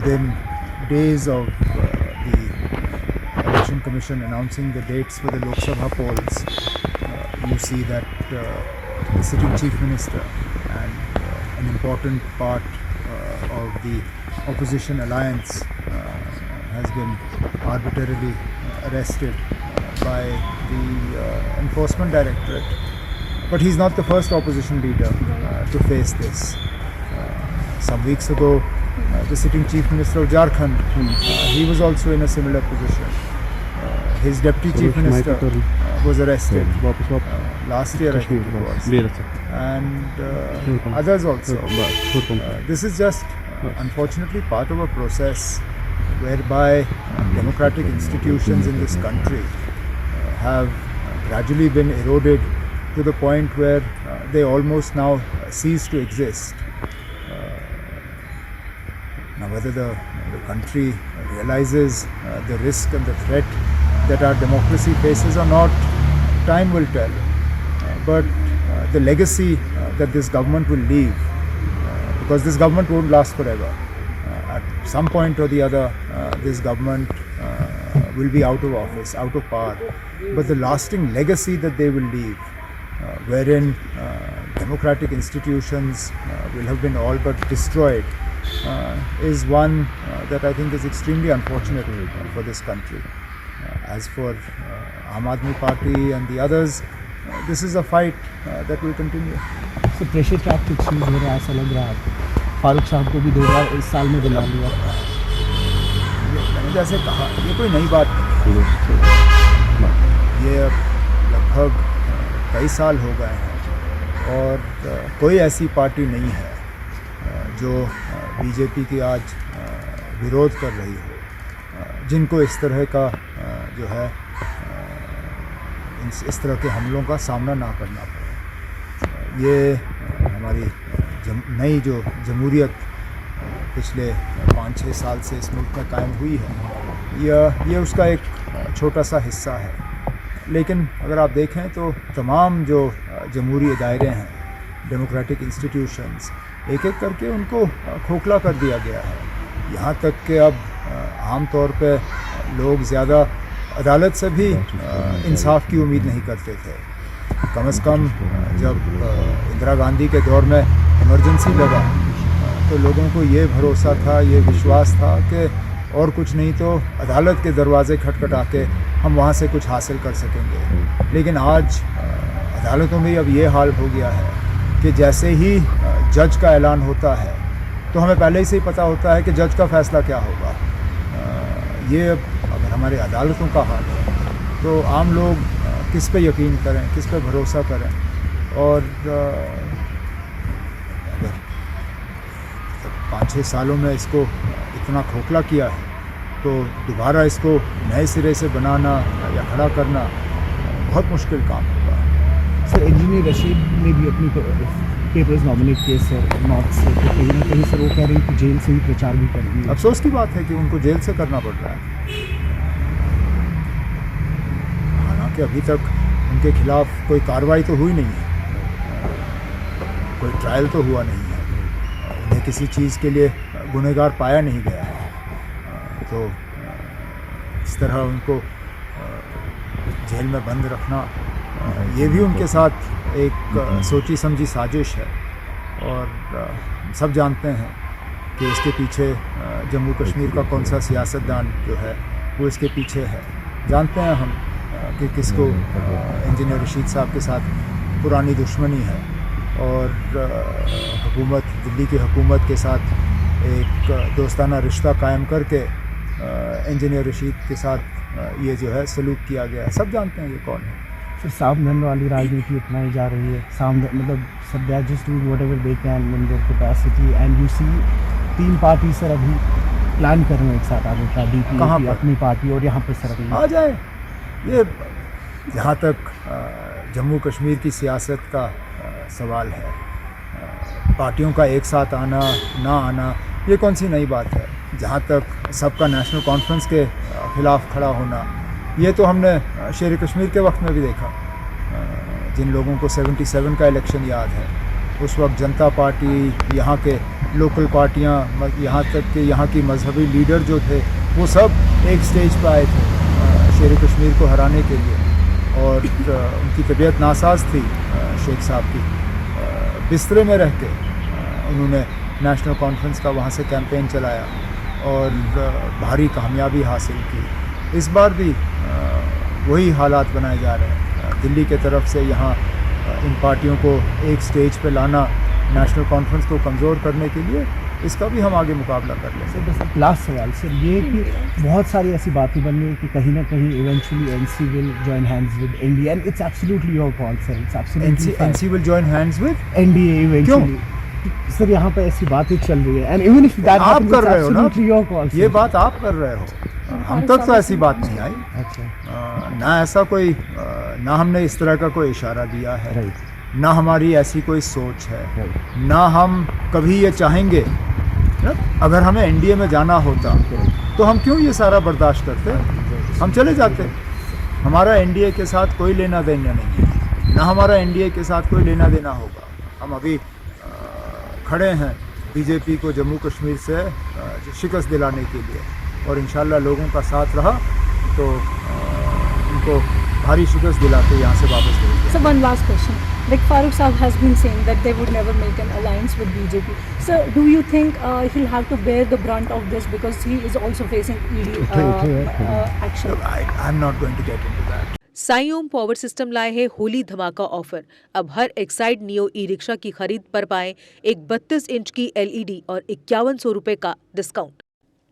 Within days of the Election Commission announcing the dates for the Lok Sabha polls, you see that the sitting Chief Minister and an important part of the opposition alliance has been arbitrarily arrested by the Enforcement Directorate. But he's not the first opposition leader to face this. Some weeks ago, the sitting Chief Minister of Jharkhand, he was also in a similar position. His Deputy Chief Minister was arrested last year, I think it was, and others also. This is just unfortunately part of a process whereby democratic institutions in this country have gradually been eroded to the point where they almost now cease to exist. Now, whether the country realizes the risk and the threat that our democracy faces or not, time will tell. But the legacy that this government will leave, because this government won't last forever. At some point or the other, this government will be out of office, out of power. But the lasting legacy that they will leave, wherein democratic institutions will have been all but destroyed, is one that I think is extremely unfortunate for this country. As for Aam Aadmi Party and the others, this is a fight that will continue. So pressure trap कुछ चीज़ हो रहा है, ऐसा लग रहा है आपको? फारूक साहब को भी 2000 साल में बुला लिया। मैंने जैसे कहा, ये कोई नई बात नहीं, ये लगभग कई साल हो गए हैं और कोई ऐसी पार्टी नहीं है जो बीजेपी की आज विरोध कर रही हो, जिनको इस तरह का जो है इस तरह के हमलों का सामना ना करना पड़े। ये हमारी नई जो जमहूरियत पिछले 5-6 साल से इस मुल्क में कायम हुई है, ये उसका एक छोटा सा हिस्सा है। लेकिन अगर आप देखें तो तमाम जो जमहूरी दायरे हैं, डेमोक्रेटिक इंस्टीट्यूशंस, एक एक करके उनको खोखला कर दिया गया है। यहाँ तक कि अब आम तौर पे लोग ज़्यादा अदालत से भी इंसाफ की उम्मीद नहीं करते थे। कम से कम जब इंदिरा गांधी के दौर में इमरजेंसी लगा तो लोगों को ये भरोसा था, ये विश्वास था कि और कुछ नहीं तो अदालत के दरवाज़े खटखटा के हम वहाँ से कुछ हासिल कर सकेंगे। लेकिन आज अदालतों में अब ये हाल हो गया है कि जैसे ही जज का ऐलान होता है तो हमें पहले ही से ही पता होता है कि जज का फ़ैसला क्या होगा। ये अगर हमारे अदालतों का हाल है तो आम लोग किस पे यकीन करें, किस पे भरोसा करें? और अगर 5-6 सालों में इसको इतना खोखला किया है तो दोबारा इसको नए सिरे से बनाना या खड़ा करना बहुत मुश्किल काम होगा। सर, इंजीनियर रशीद ने भी अपनी पेपर्स नॉमिनेट किए सर नॉर्थ से, तो कहीं ना कहीं सर वो कह रहे हैं कि जेल से ही प्रचार भी कर दिया। अफसोस की बात है कि उनको जेल से करना पड़ रहा है। हालांकि अभी तक उनके खिलाफ कोई कार्रवाई तो हुई नहीं है, कोई ट्रायल तो हुआ नहीं है, उन्हें किसी चीज़ के लिए गुनहगार पाया नहीं गया है। तो इस तरह उनको जेल में बंद रखना, ये भी उनके साथ एक सोची समझी साजिश है। और सब जानते हैं कि इसके पीछे जम्मू कश्मीर का कौन सा सियासतदान जो है वो इसके पीछे है। जानते हैं हम कि किसको इंजीनियर रशीद साहब के साथ पुरानी दुश्मनी है और हुकूमत, दिल्ली की हुकूमत के साथ एक दोस्ताना रिश्ता कायम करके इंजीनियर रशीद के साथ ये जो है सलूक किया गया है। सब जानते हैं ये कौन है। सर, सावधान वाली राजनीति अपनाई जा रही है, मतलब सब they are just doing whatever they can in their capacity and you see 3 party sir अभी प्लान कर रहे हैं एक साथ आने का, डीपीपी अपनी पार्टी और यहाँ पर सर अभी आ जाए। ये जहाँ तक जम्मू कश्मीर की सियासत का सवाल है, पार्टियों का एक साथ आना ना आना ये कौन सी नई बात है। जहाँ तक सबका नेशनल कॉन्फ्रेंस के ख़िलाफ़ खड़ा होना, ये तो हमने शेर कश्मीर के वक्त में भी देखा। जिन लोगों को 77 का इलेक्शन याद है, उस वक्त जनता पार्टी यहाँ के लोकल पार्टियाँ, यहाँ तक कि यहाँ की मजहबी लीडर जो थे वो सब एक स्टेज पर आए थे शेर कश्मीर को हराने के लिए। और उनकी तबीयत नासाज थी शेख साहब की। बिस्तरे में रह के उन्होंने नेशनल कॉन्फ्रेंस का वहाँ से कैंपेन चलाया और भारी कामयाबी हासिल की। इस बार भी वही हालात बनाए जा रहे हैं। दिल्ली के तरफ से यहाँ इन पार्टियों को एक स्टेज पे लाना, नेशनल कॉन्फ्रेंस को कमज़ोर करने के लिए, इसका भी हम आगे मुकाबला कर लेंगे। सर बस लास्ट सवाल सर, ये कि बहुत सारी ऐसी बातें बन रही हैं कि कहीं ना कहीं eventually NC will join hands with NDA and it's absolutely your call sir, it's absolutely NC will join hands with NDA eventually. Sir यहाँ पे ऐसी बातें चल रही है एंड इवन इफ दैट आप कर रहे हो ना, योर कॉल, ये बात आप कर रहे हो, हम तक तो ऐसी बात नहीं आई। अच्छा, ना ऐसा कोई ना हमने इस तरह का कोई इशारा दिया है, राइट, ना हमारी ऐसी कोई सोच है, राइट, ना हम कभी ये चाहेंगे। अगर हमें एनडीए में जाना होता तो हम क्यों ये सारा बर्दाश्त करते, हम चले जाते। हमारा एनडीए के साथ कोई लेना देना नहीं है, ना हमारा एनडीए के साथ कोई लेना देना होगा। हम अभी खड़े हैं बीजेपी को जम्मू कश्मीर से शिकस्त दिलाने के लिए, और इंशाल्लाह लोगों का साथ रहा तो उनको भारी शिकस्त दिला के यहाँ से वापस भेज दें। So one last question. Like Farooq Saab has been saying that they would never make an alliance with BJP. So do you think he'll have to bear the brunt of this because he is also facing ED action? I'm not going to get into that. Sai Om power system लाए है होली धमाका offer. अब हर Exide Neo e rickshaw की खरीद पर पाएं एक 32 इंच की एलईडी और 5100 रुपए का discount.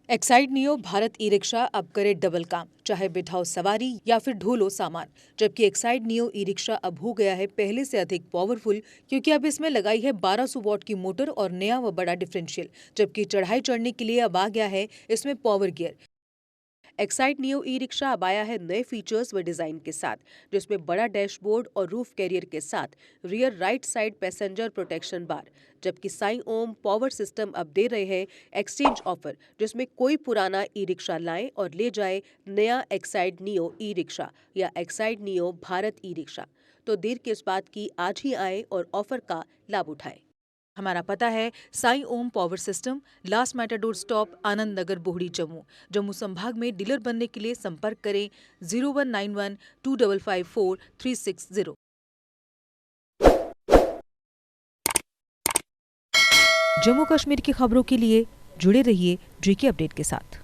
Exide neo Bharat e rickshaw अब करे डबल काम, चाहे बिठाओ सवारी या फिर ढोलो सामान। जबकि एक्साइड नियो ई रिक्शा अब हो गया है पहले से अधिक पावरफुल, क्योंकि अब इसमें लगाई है 1200 वॉट की मोटर और नया व बड़ा डिफरेंशियल। जबकि चढ़ाई चढ़ने के लिए अब आ गया है इसमें power gear. Exide Neo e rickshaw अब आया है नए फीचर्स व डिजाइन के साथ, जिसमें बड़ा डैशबोर्ड और रूफ कैरियर के साथ rear right side passenger protection bar. जबकि साई ओम पावर सिस्टम अब दे रहे हैं एक्सचेंज ऑफर, जिसमें कोई पुराना ई रिक्शा लाए और ले जाए नया एक्साइड नियो ई रिक्शा या Exide neo Bharat e rickshaw. तो देर किस बात की, आज ही आए और ऑफर का लाभ उठाए। हमारा पता है Sai Om power system, last Matador stop, Anand Nagar, Bohri, Jammu. Jammu संभाग में डीलर बनने के लिए संपर्क करें 0191 2554 360। जम्मू कश्मीर की खबरों के लिए जुड़े रहिए जेके अपडेट के साथ।